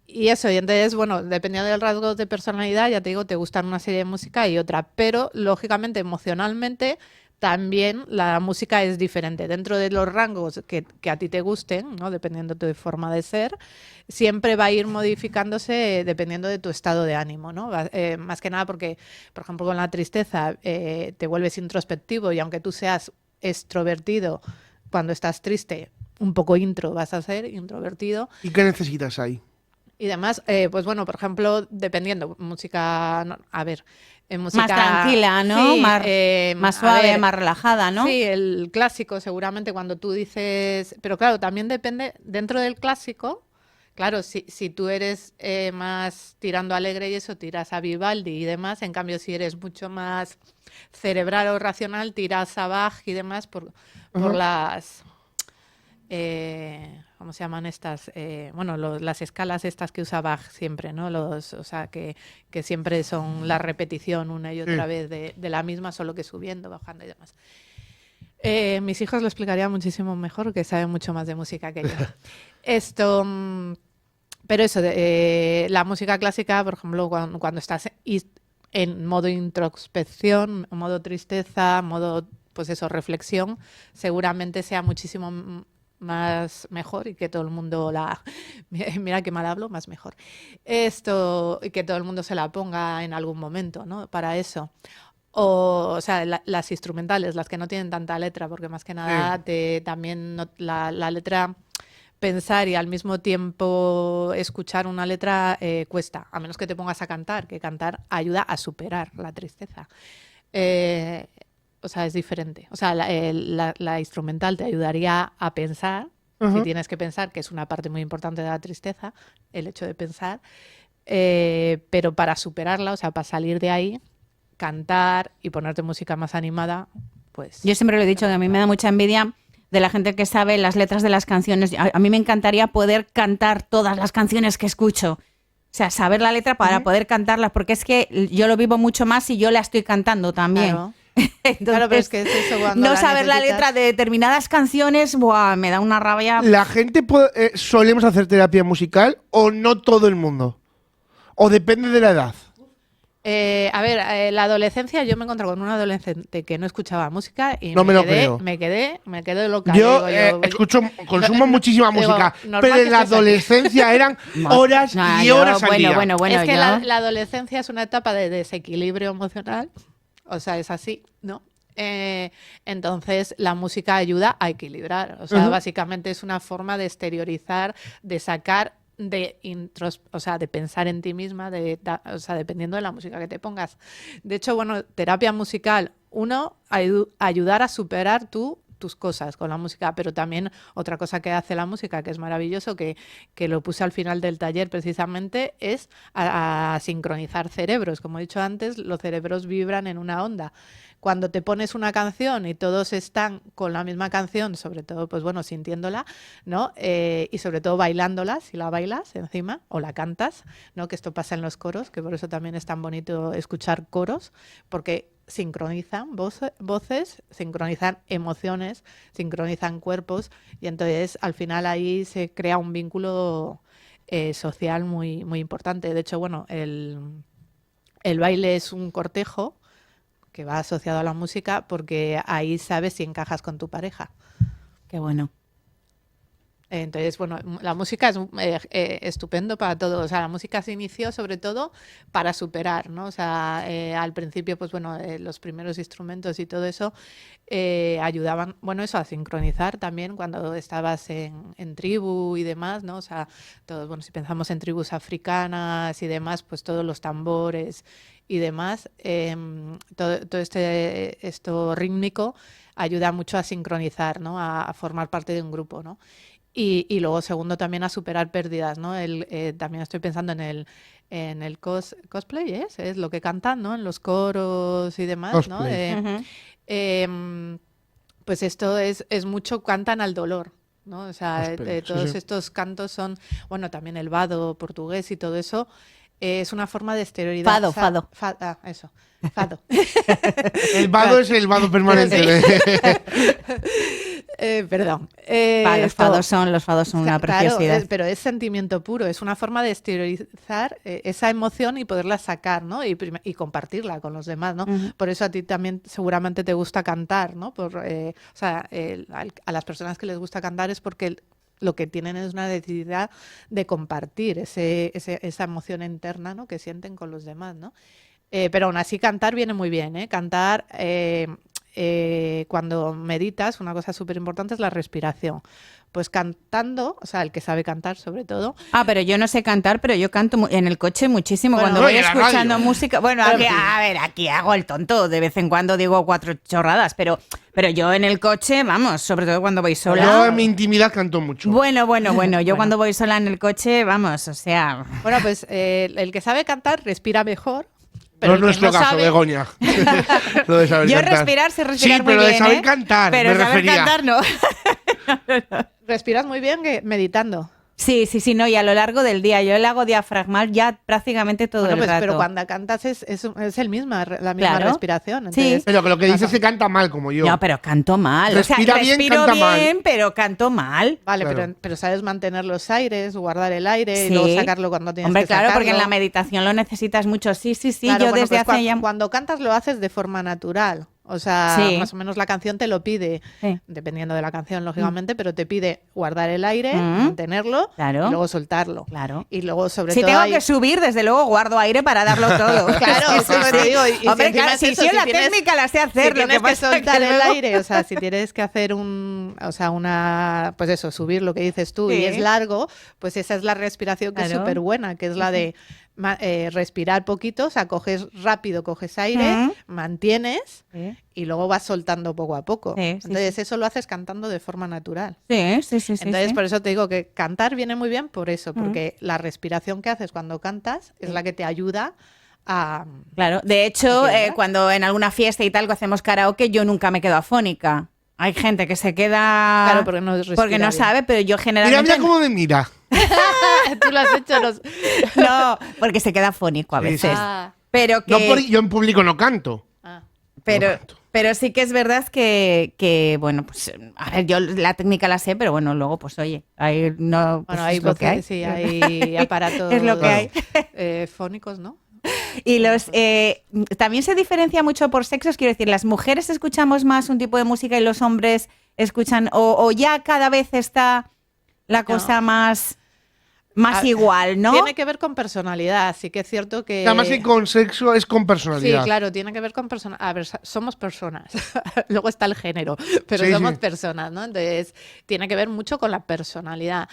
eso, y entonces, bueno, dependiendo del rasgo de personalidad, ya te digo, te gustan una serie de música y otra, pero lógicamente, emocionalmente, también la música es diferente. Dentro de los rangos que a ti te gusten, ¿no? Dependiendo de tu forma de ser, siempre va a ir modificándose dependiendo de tu estado de ánimo, ¿no? Más que nada porque, por ejemplo, con la tristeza te vuelves introspectivo y aunque tú seas extrovertido, cuando estás triste, un poco intro vas a ser introvertido. ¿Y qué necesitas ahí? Y demás, pues bueno, por ejemplo, dependiendo, música, a ver, música... Más tranquila, ¿no? Sí, más a suave, ver, más relajada, ¿no? Sí, el clásico seguramente cuando tú dices... Pero claro, también depende, dentro del clásico, claro, si tú eres más tirando alegre y eso, tiras a Vivaldi y demás, en cambio si eres mucho más cerebral o racional, tiras a Bach y demás por las... ¿cómo se llaman estas? Bueno, las escalas estas que usa Bach siempre, ¿no? O sea, que siempre son la repetición una y otra vez de la misma, solo que subiendo, bajando y demás. Mis hijos lo explicarían muchísimo mejor, que saben mucho más de música que yo. Pero eso, la música clásica, por ejemplo, cuando estás en modo introspección, modo tristeza, modo, pues eso, reflexión, seguramente sea muchísimo más mejor y que todo el mundo mira qué mal hablo, más mejor. Y que todo el mundo se la ponga en algún momento, ¿no? Para eso. O sea, las instrumentales, las que no tienen tanta letra, porque más que nada también la letra, pensar y al mismo tiempo escuchar una letra cuesta, a menos que te pongas a cantar, que cantar ayuda a superar la tristeza. O sea, es diferente. O sea, la instrumental te ayudaría a pensar, si tienes que pensar, que es una parte muy importante de la tristeza, el hecho de pensar, pero para superarla, o sea, para salir de ahí, cantar y ponerte música más animada, pues... Yo siempre lo he dicho, que a mí me da mucha envidia de la gente que sabe las letras de las canciones. A mí me encantaría poder cantar todas las canciones que escucho. O sea, saber la letra para poder cantarlas, porque es que yo lo vivo mucho más si yo la estoy cantando también. Claro. Entonces, Claro, pero es que es eso cuando no la saber la necesitas. letra de determinadas canciones, ¡buah!, me da una rabia. ¿La gente solemos hacer terapia musical o no todo el mundo? ¿O depende de la edad? A ver, la adolescencia, yo me encontré con un adolescente que no escuchaba música y No me lo creo. me quedé loca. Yo Digo, consumo muchísima digo, música, normal pero que en la estés aquí. adolescencia eran horas No, y yo, horas al día. bueno, es que yo- la adolescencia es una etapa de desequilibrio emocional, o sea, es así, ¿no? Entonces la música ayuda a equilibrar, o sea, básicamente es una forma de exteriorizar, de sacar, o sea, de pensar en ti misma, o sea, dependiendo de la música que te pongas. De hecho, bueno, terapia musical, ayudar a superar tus cosas con la música, pero también otra cosa que hace la música, que es maravilloso, que lo puse al final del taller precisamente, es a sincronizar cerebros. Como he dicho antes, los cerebros vibran en una onda. Cuando te pones una canción y todos están con la misma canción, sobre todo, pues bueno, sintiéndola, ¿no? Y sobre todo bailándola, si la bailas encima o la cantas, ¿no? Que esto pasa en los coros, que por eso también es tan bonito escuchar coros, porque sincronizan voces, sincronizan emociones, sincronizan cuerpos y entonces al final ahí se crea un vínculo social muy, muy importante. De hecho, bueno, el baile es un cortejo que va asociado a la música porque ahí sabes si encajas con tu pareja. Qué bueno. Entonces, bueno, la música es estupendo para todo. O sea, la música se inició sobre todo para superar, ¿no? O sea, al principio, pues bueno, los primeros instrumentos y todo eso ayudaban, bueno, eso a sincronizar también cuando estabas en tribu y demás, ¿no? O sea, todo, bueno, si pensamos en tribus africanas y demás, pues todos los tambores y demás, todo esto rítmico ayuda mucho a sincronizar, ¿no? A formar parte de un grupo, ¿no? Y luego, segundo, también a superar pérdidas, ¿no? También estoy pensando en el cosplay, es lo que cantan, ¿no? En los coros y demás, ¿no? Pues esto es mucho, cantan al dolor, ¿no? O sea, todos estos cantos son, bueno, también el vado portugués y todo eso, es una forma de exterioridad. Fado. Eso, fado. El vado es el vado permanente. Perdón. Los fados son una preciosidad. Claro, pero es sentimiento puro, es una forma de exteriorizar esa emoción y poderla sacar, ¿no? Y compartirla con los demás, ¿no? Por eso a ti también seguramente te gusta cantar, ¿no? A las personas que les gusta cantar es porque lo que tienen es una necesidad de compartir esa emoción interna, ¿no? Que sienten con los demás, ¿no? Pero aún así cantar viene muy bien, ¿eh? Cantar, cuando meditas, una cosa súper importante es la respiración. Pues cantando, o sea, el que sabe cantar sobre todo. Pero yo no sé cantar, pero yo canto en el coche muchísimo cuando voy escuchando música. Bueno, aquí hago el tonto, de vez en cuando digo 4 chorradas, pero yo en el coche, vamos, sobre todo cuando voy sola. Yo en mi intimidad canto mucho. Bueno, yo cuando voy sola en el coche, vamos, o sea... Bueno, pues el que sabe cantar respira mejor. Pero no es nuestro caso, Begoña. Lo de saber yo cantar. respirar sé respirar sí, muy bien. Sí, pero de saber bien, cantar, pero me saber refería. cantar no. Respiras muy bien meditando. Sí, no, y a lo largo del día. Yo le hago diafragmal ya prácticamente todo el rato. Pero cuando cantas es la misma respiración. Entonces, sí. Pero que lo que dices es que canta mal, como yo. No, pero canto mal. Respiro bien, pero canto mal. Vale, claro. pero sabes mantener los aires, guardar el aire y luego sacarlo cuando tienes que sacarlo. Hombre, claro, porque en la meditación lo necesitas mucho. Sí, claro, yo desde hace ya... Cuando cantas lo haces de forma natural. O sea, más o menos la canción te lo pide, dependiendo de la canción, lógicamente, pero te pide guardar el aire, mantenerlo y luego soltarlo. Claro. Y luego, sobre todo. Si tengo que subir, desde luego guardo aire para darlo todo. Claro, eso te digo. Y hombre, claro, si la técnica la sé hacer, si tienes que soltar el aire, o sea, si tienes que hacer pues eso, subir lo que dices tú y es largo, pues esa es la respiración que es súper buena, que es la de respirar poquito, o sea, coges aire, mantienes y luego vas soltando poco a poco. Entonces eso lo haces cantando de forma natural. Sí. Entonces por eso te digo que cantar viene muy bien por eso, porque la respiración que haces cuando cantas es la que te ayuda a... Claro, de hecho, cuando en alguna fiesta y tal que hacemos karaoke, yo nunca me quedo afónica. Hay gente que se queda... Claro, porque no sabe, pero yo generalmente... Mira cómo me mira. Tú lo has hecho. No, porque se queda afónico a veces. Pero que... yo en público no canto. Pero sí que es verdad que bueno, pues a ver, yo la técnica la sé, pero bueno, luego pues oye, ahí no... Pues, hay lo que hay. Sí, hay aparatos es lo que hay. Fónicos, ¿no? Y también se diferencia mucho por sexos, quiero decir, las mujeres escuchamos más un tipo de música y los hombres escuchan, o ya cada vez está la cosa más igual, ¿no? Tiene que ver con personalidad, sí que es cierto que... Además que con sexo es con personalidad. Sí, claro, tiene que ver con personalidad. A ver, somos personas, luego está el género, pero somos personas, ¿no? Entonces, tiene que ver mucho con la personalidad.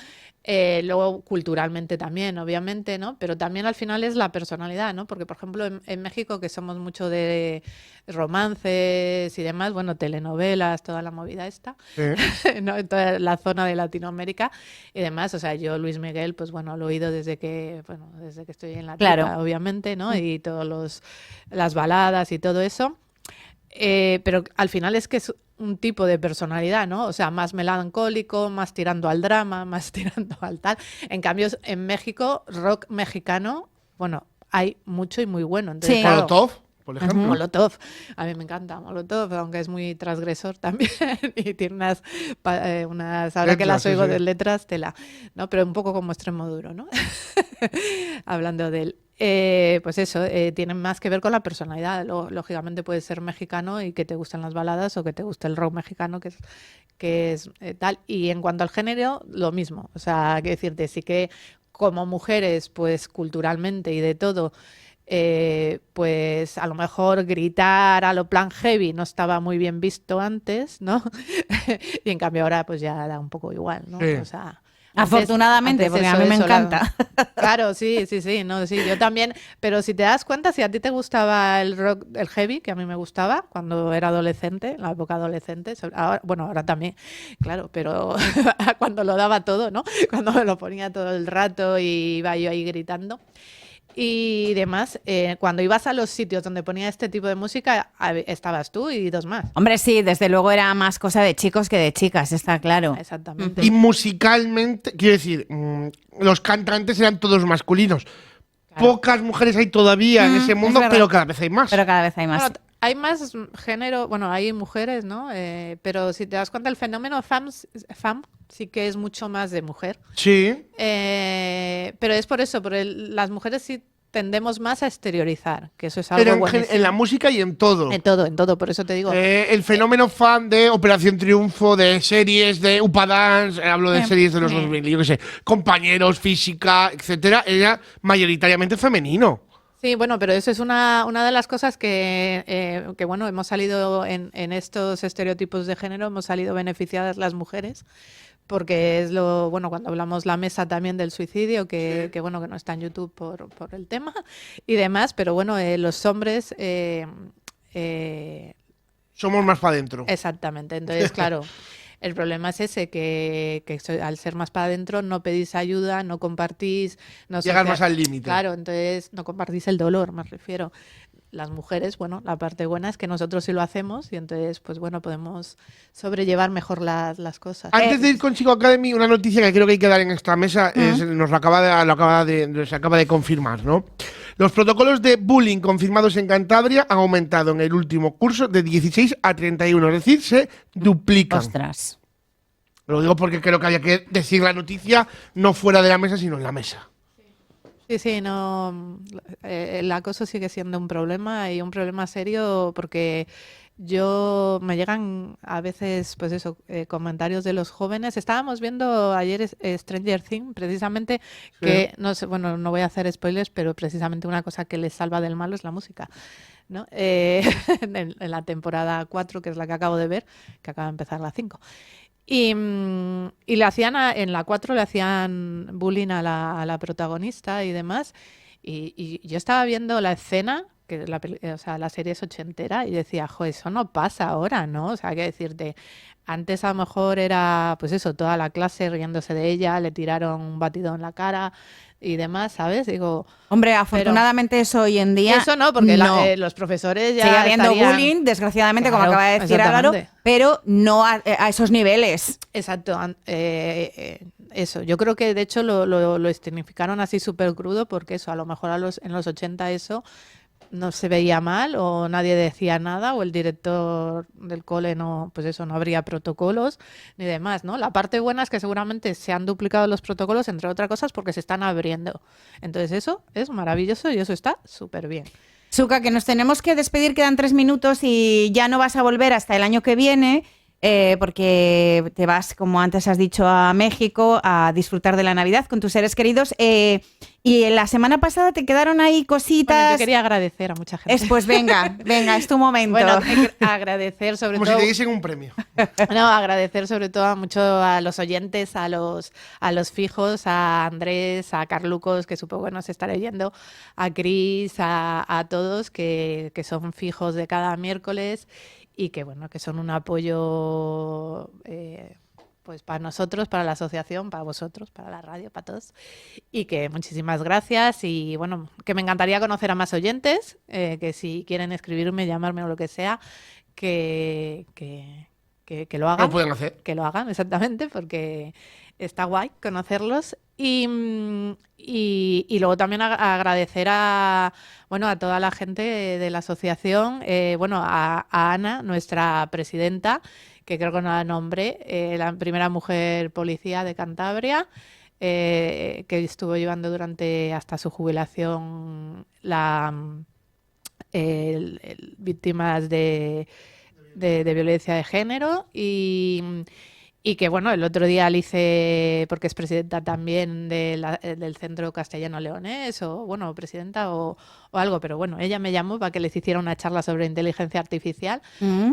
Luego culturalmente también, obviamente, ¿no? Pero también al final es la personalidad, ¿no? Porque, por ejemplo, en México, que somos mucho de romances y demás, bueno, telenovelas, toda la movida esta, ¿no? En toda la zona de Latinoamérica y demás. O sea, yo Luis Miguel, pues bueno, lo he oído desde que estoy en la tripa, obviamente, ¿no? Y todas las baladas y todo eso. Pero al final es que es un tipo de personalidad, ¿no? O sea, más melancólico, más tirando al drama, más tirando al tal. En cambio, en México, rock mexicano, bueno, hay mucho y muy bueno. Entonces, Molotov, por ejemplo. Molotov, a mí me encanta Molotov, aunque es muy transgresor también y tiene unas ahora que Letras, las oigo sí. de letras, tela, ¿no? Pero un poco como Extremoduro, ¿no? Hablando de él. Pues eso, tienen más que ver con la personalidad. Lógicamente puedes ser mexicano y que te gusten las baladas o que te guste el rock mexicano, que es tal. Y en cuanto al género, lo mismo. O sea, que decirte, sí que como mujeres, pues culturalmente y de todo, pues a lo mejor gritar a lo plan heavy no estaba muy bien visto antes, ¿no? Y en cambio ahora pues ya da un poco igual, ¿no? Sí. O sea, Afortunadamente, porque a mí me encanta. Claro, sí, no, sí, yo también, pero si te das cuenta, si a ti te gustaba el rock, el heavy, que a mí me gustaba cuando era adolescente, en la época adolescente, ahora, bueno, ahora también, claro, pero cuando lo daba todo, ¿no? Cuando me lo ponía todo el rato y iba yo ahí gritando. Y demás, cuando ibas a los sitios donde ponía este tipo de música, estabas tú y dos más. Hombre, sí, desde luego era más cosa de chicos que de chicas, está claro. Exactamente. Y musicalmente, quiero decir, los cantantes eran todos masculinos. Claro. Pocas mujeres hay todavía en ese es mundo, verdad. pero cada vez hay más. Pero cada vez hay más. Bueno, hay más género, bueno, hay mujeres, ¿no? Pero si te das cuenta, el fenómeno femme sí que es mucho más de mujer. Sí. Pero es por eso, las mujeres sí tendemos más a exteriorizar, que eso es algo Pero buenísimo. en la música y en todo. En todo, por eso te digo. El fenómeno fan de Operación Triunfo, de series de Upadance, hablo de series de los 2000, yo qué sé, Compañeros, Física, etcétera, era mayoritariamente femenino. Sí, bueno, pero eso es una de las cosas que bueno, hemos salido en estos estereotipos de género, hemos salido beneficiadas las mujeres, porque es lo, bueno, cuando hablamos la mesa también del suicidio, que bueno, que no está en YouTube por el tema y demás, pero bueno, los hombres... Somos más para adentro. Exactamente, entonces claro, el problema es ese, que al ser más para adentro no pedís ayuda, no compartís, no Llegar más al límite. Claro, entonces no compartís el dolor, me refiero. Las mujeres, bueno, la parte buena es que nosotros sí lo hacemos y entonces, pues bueno, podemos sobrellevar mejor las cosas. Antes de ir con Chico Academy, una noticia que creo que hay que dar en esta mesa nos lo se acaba de confirmar, ¿no? Los protocolos de bullying confirmados en Cantabria han aumentado en el último curso de 16 a 31, es decir, se duplican. Ostras. Lo digo porque creo que había que decir la noticia no fuera de la mesa, sino en la mesa. Sí, no, el acoso sigue siendo un problema y un problema serio porque me llegan a veces, pues eso, comentarios de los jóvenes. Estábamos viendo ayer Stranger Things, precisamente, que, no sé, bueno, no voy a hacer spoilers, pero precisamente una cosa que les salva del malo es la música, ¿no? En la temporada 4, que es la que acabo de ver, que acaba de empezar la 5. Y le hacían en la 4 le hacían bullying a la protagonista y demás. Y yo estaba viendo la escena, que o sea, la serie es ochentera, y decía, jo, eso no pasa ahora, ¿no? O sea, hay que decirte, antes a lo mejor era, pues eso, toda la clase riéndose de ella, le tiraron un batido en la cara y demás, ¿sabes? Digo, Hombre, afortunadamente eso hoy en día. eso no, porque no. Los profesores ya Sigue habiendo estarían... bullying, desgraciadamente, como Claro, acaba de decir Álvaro, exactamente. pero no a esos niveles. Exacto, eso. Yo creo que de hecho lo escenificaron así súper crudo porque eso, a lo mejor en los 80 eso no se veía mal o nadie decía nada o el director del cole no, pues eso, no habría protocolos ni demás, ¿no? La parte buena es que seguramente se han duplicado los protocolos, entre otras cosas, porque se están abriendo. Entonces eso es maravilloso y eso está súper bien. Suka, que nos tenemos que despedir, quedan 3 minutos y ya no vas a volver hasta el año que viene. Porque te vas, como antes has dicho, a México a disfrutar de la Navidad con tus seres queridos. Y la semana pasada te quedaron ahí cositas. Bueno, yo quería agradecer a mucha gente. Pues venga, es tu momento. Bueno, agradecer sobre Como todo... si te diesen un premio. No, agradecer sobre todo mucho a los oyentes, a los fijos, a Andrés, a Carlucos, que supongo que nos estará oyendo, a Cris, a todos que son fijos de cada miércoles y que bueno, que son un apoyo pues para nosotros, para la asociación, para vosotros, para la radio, para todos. Y que muchísimas gracias y bueno, que me encantaría conocer a más oyentes, que si quieren escribirme, llamarme o lo que sea, que lo hagan. Lo pueden hacer. Que lo hagan, exactamente, porque está guay conocerlos Y luego también agradecer a toda la gente de la asociación, a Ana, nuestra presidenta, que creo que no la nombré, la primera mujer policía de Cantabria, que estuvo llevando hasta su jubilación víctimas de violencia de género y que el otro día le hice, porque es presidenta también del Centro Castellano Leonés, o presidenta o algo, pero ella me llamó para que les hiciera una charla sobre inteligencia artificial,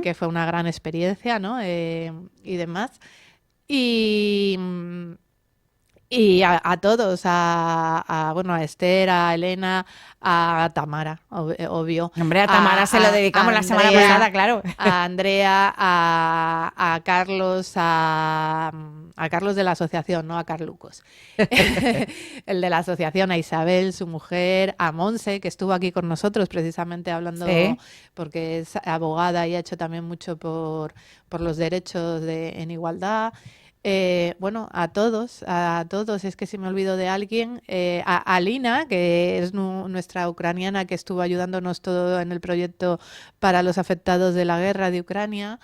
que fue una gran experiencia, ¿no? Y demás. Y a todos, a Esther, a Elena, a Tamara, obvio. Hombre, a Tamara se lo dedicamos la semana pasada, claro. A Andrea, a Carlos, a Carlos de la asociación, no a Carlucos. El de la asociación, a Isabel, su mujer, a Monse, que estuvo aquí con nosotros precisamente hablando, sí, porque es abogada y ha hecho también mucho por los derechos en igualdad. A todos, es que si me olvido de alguien, a Alina, que es nuestra ucraniana que estuvo ayudándonos todo en el proyecto para los afectados de la guerra de Ucrania,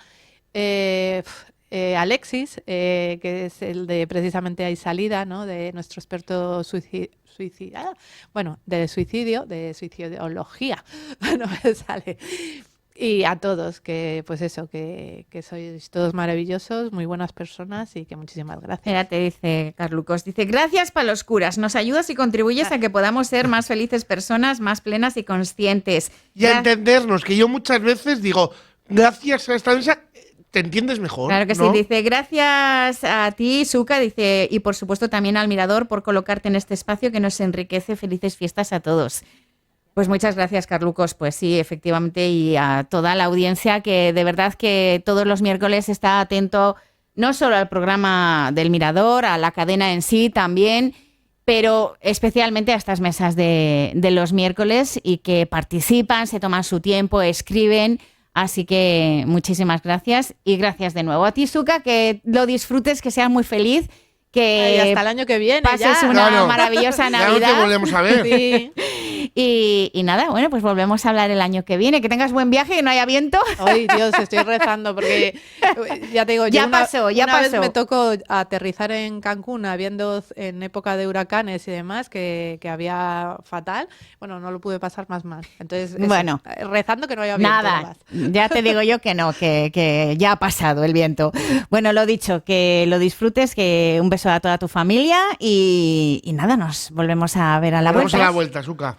Alexis, que es el de precisamente Hay Salida, ¿no? De nuestro experto de suicidología, no me sale. Y a todos, que sois todos maravillosos, muy buenas personas y que muchísimas gracias. Mira, te dice Carlucos, dice, gracias para los curas, nos ayudas y contribuyes a que podamos ser más felices personas, más plenas y conscientes. Y a entendernos, que yo muchas veces digo, gracias a esta mesa, te entiendes mejor. Claro que ¿no? sí, dice, gracias a ti, Suka, dice, y por supuesto también al Mirador por colocarte en este espacio que nos enriquece. Felices fiestas a todos. Pues muchas gracias, Carlucos. Pues sí, efectivamente, y a toda la audiencia que de verdad que todos los miércoles está atento no solo al programa del Mirador, a la cadena en sí también, pero especialmente a estas mesas de los miércoles y que participan, se toman su tiempo, escriben. Así que muchísimas gracias y gracias de nuevo a ti, Suka, que lo disfrutes, que seas muy feliz, que hasta el año que viene pases ya. una maravillosa Navidad. Ya no te volvemos a ver. Sí. Y nada, pues volvemos a hablar el año que viene. Que tengas buen viaje, que no haya viento. Ay, Dios, estoy rezando porque ya te digo, una vez me tocó aterrizar en Cancún habiendo en época de huracanes y demás que había fatal. No lo pude pasar más mal. Entonces, rezando que no haya viento. Nada, ya te digo yo que no, que ya ha pasado el viento. Bueno, lo dicho, que lo disfrutes, que un beso a toda tu familia y nada, nos volvemos a ver a la vuelta. Vamos a la vuelta, Suka.